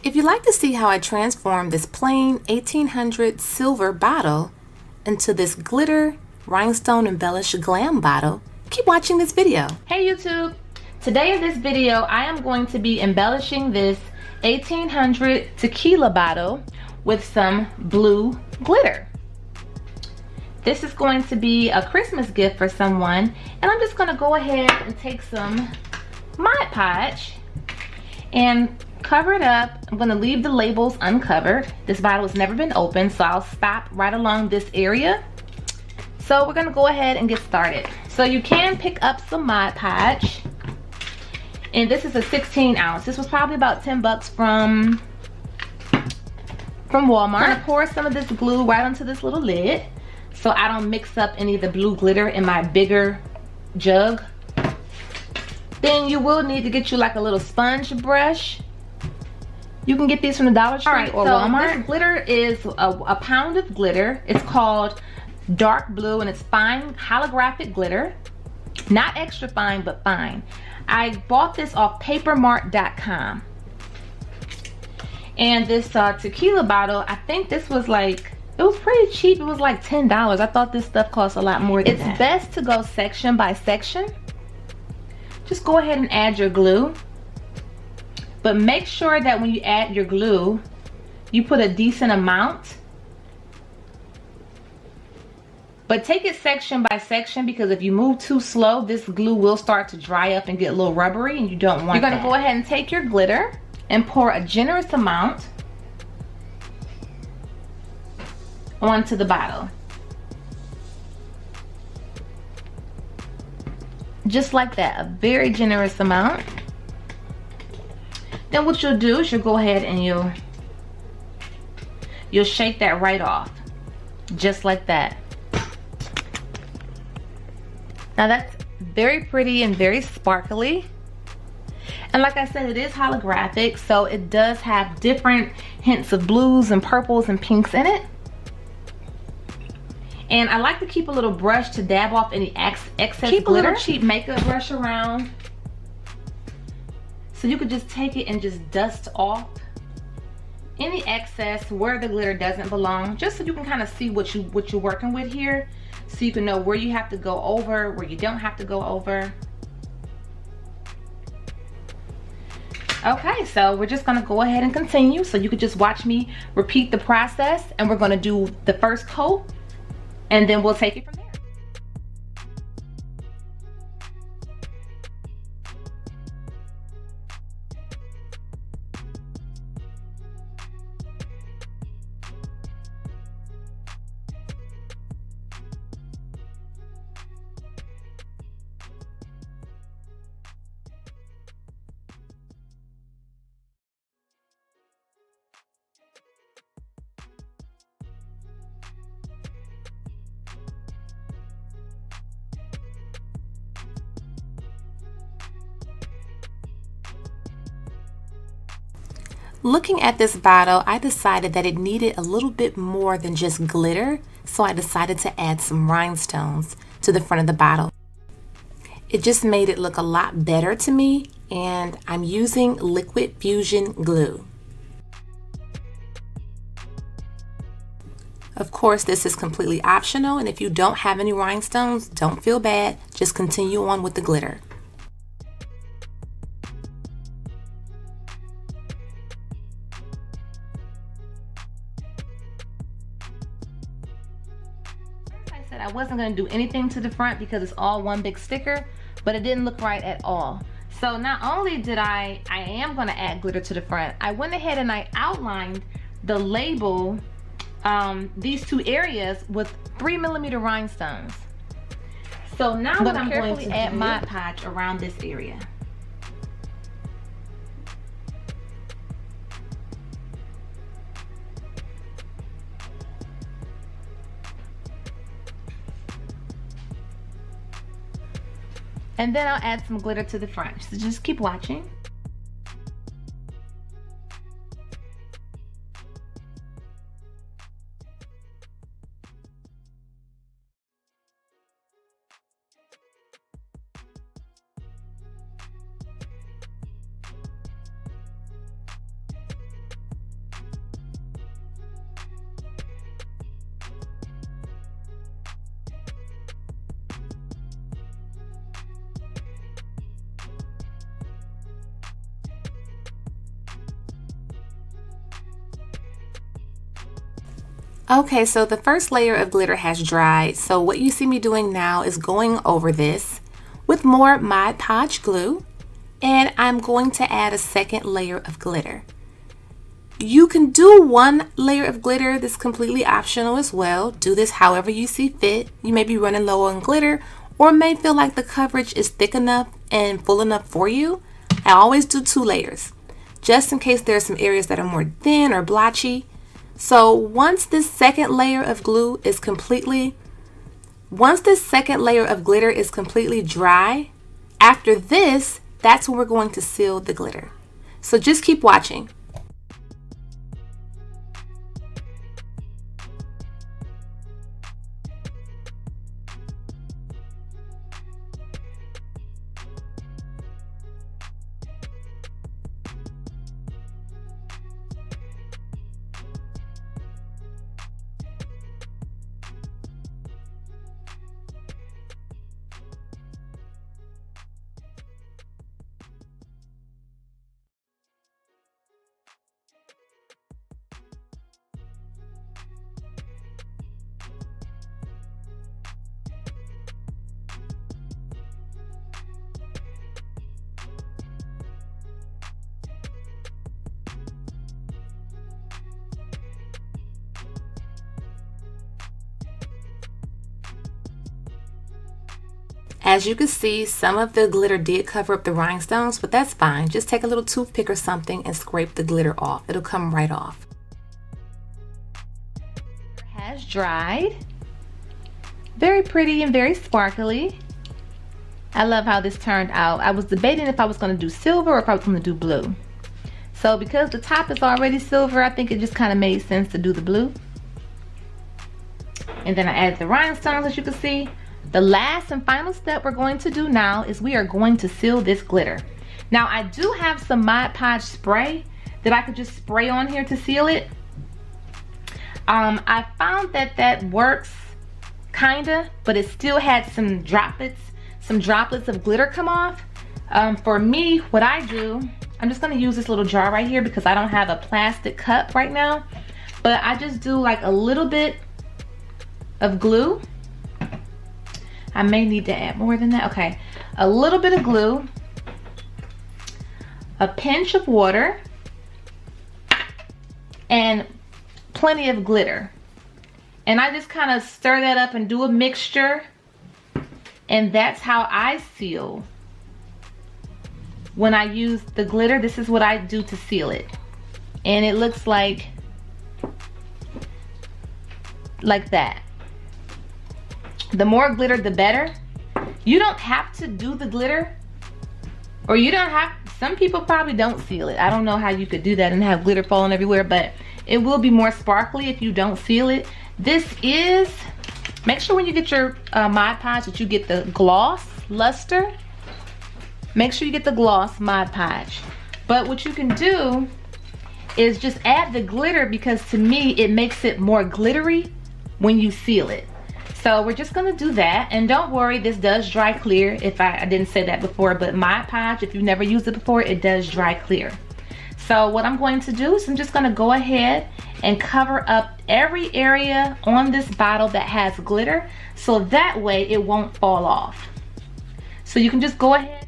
If you'd like to see how I transformed this plain 1800 silver bottle into this glitter rhinestone embellished glam bottle, keep watching this video. Hey YouTube! Today in this video I am going to be embellishing this 1800 tequila bottle with some blue glitter. This is going to be a Christmas gift for someone, and I'm just going to go ahead and take some Mod Podge and cover it up. I'm going to leave the labels uncovered. This bottle has never been opened, so I'll stop right along this area. So we're going to go ahead and get started. So you can pick up some Mod Podge, and this is a 16 ounce. This was probably about 10 bucks from Walmart. I'm going to pour some of this glue right onto this little lid so I don't mix up any of the blue glitter in my bigger jug. Then you will need to get you like a little sponge brush. You can get these from the Dollar Tree or Walmart. This glitter is a pound of glitter. It's called dark blue, and it's fine holographic glitter. Not extra fine, but fine. I bought this off papermart.com. And this tequila bottle, I think this was like, it was pretty cheap. It was like $10. I thought this stuff cost a lot more than that. It's best to go section by section. Just go ahead and add your glue. But make sure that when you add your glue, you put a decent amount. But take it section by section, because if you move too slow, this glue will start to dry up and get a little rubbery, and you don't want that. You're going to go ahead and take your glitter and pour a generous amount onto the bottle. Just like that, a very generous amount. Then what you'll do is you'll go ahead and you'll shake that right off, just like that. Now that's very pretty and very sparkly. And like I said, it is holographic, so it does have different hints of blues and purples and pinks in it. And I like to keep a little brush to dab off any excess glitter. Keep a little cheap makeup brush around, so you could just take it and just dust off any excess where the glitter doesn't belong, just so you can kind of see what you're working with here, so you can know where you have to go over, where you don't have to go over. Okay, so we're just gonna go ahead and continue, so you could just watch me repeat the process, and we're gonna do the first coat, and then we'll take it from there. Looking at this bottle, I decided that it needed a little bit more than just glitter, so I decided to add some rhinestones to the front of the bottle. It just made it look a lot better to me, and I'm using liquid fusion glue. Of course, this is completely optional, and if you don't have any rhinestones, don't feel bad, just continue on with the glitter. I wasn't going to do anything to the front because it's all one big sticker, but it didn't look right at all. So not only did I am going to add glitter to the front, I went ahead and I outlined the label, these two areas, with 3mm rhinestones. So now I'm going to carefully add Mod Podge around this area. And then I'll add some glitter to the front. So just keep watching. Okay, so the first layer of glitter has dried. So what you see me doing now is going over this with more Mod Podge glue, and I'm going to add a second layer of glitter. You can do one layer of glitter. This is completely optional as well. Do this however you see fit. You may be running low on glitter or may feel like the coverage is thick enough and full enough for you. I always do 2 layers just in case there are some areas that are more thin or blotchy. So once this second layer of glitter is completely dry, after this, that's when we're going to seal the glitter. So just keep watching. As you can see, some of the glitter did cover up the rhinestones, but that's fine. Just take a little toothpick or something and scrape the glitter off. It'll come right off. It has dried. Very pretty and very sparkly. I love how this turned out. I was debating if I was going to do silver or if I was going to do blue. So because the top is already silver, I think it just kind of made sense to do the blue. And then I added the rhinestones, as you can see. The last and final step we're going to do now is we are going to seal this glitter. Now I do have some Mod Podge spray that I could just spray on here to seal it. I found that works kinda, but it still had some droplets of glitter come off. For me, what I do, I'm just gonna use this little jar right here because I don't have a plastic cup right now, but I just do like a little bit of glue. I may need to add more than that. Okay, a little bit of glue, a pinch of water, and plenty of glitter. And I just kind of stir that up and do a mixture. And that's how I seal. When I use the glitter, this is what I do to seal it. And it looks like that. The more glitter, the better. You don't have to do the glitter, or you don't have, some people probably don't seal it. I don't know how you could do that and have glitter falling everywhere, but it will be more sparkly if you don't seal it. This is, make sure when you get your Mod Podge that you get the gloss luster. Make sure you get the gloss Mod Podge. But what you can do is just add the glitter, because to me it makes it more glittery when you seal it. So we're just gonna do that, and don't worry, this does dry clear. If I didn't say that before, but Mod Podge, if you've never used it before, it does dry clear. So what I'm going to do is I'm just gonna go ahead and cover up every area on this bottle that has glitter, so that way it won't fall off. So you can just go ahead.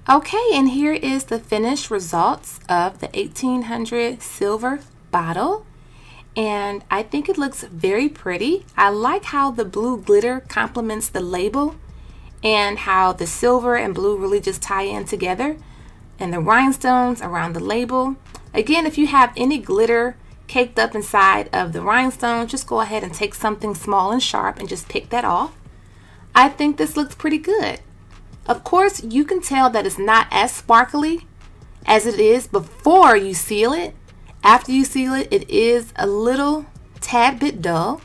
Okay, and here is the finished results of the 1800 silver bottle. And I think it looks very pretty. I like how the blue glitter complements the label and how the silver and blue really just tie in together, and the rhinestones around the label. Again, if you have any glitter caked up inside of the rhinestones, just go ahead and take something small and sharp and just pick that off. I think this looks pretty good. Of course, you can tell that it's not as sparkly as it is before you seal it. After you seal it, it is a little tad bit dull.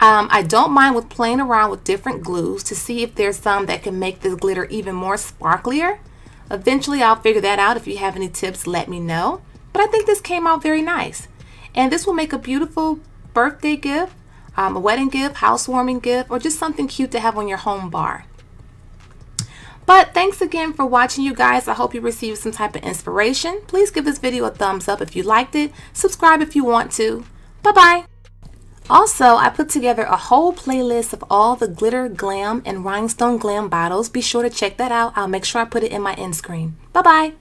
I don't mind with playing around with different glues to see if there's some that can make this glitter even more sparklier. Eventually I'll figure that out. If you have any tips, let me know. But I think this came out very nice. And this will make a beautiful birthday gift, a wedding gift, housewarming gift, or just something cute to have on your home bar. But thanks again for watching, you guys. I hope you received some type of inspiration. Please give this video a thumbs up if you liked it. Subscribe if you want to. Bye-bye. Also, I put together a whole playlist of all the glitter, glam, and rhinestone glam bottles. Be sure to check that out. I'll make sure I put it in my end screen. Bye-bye.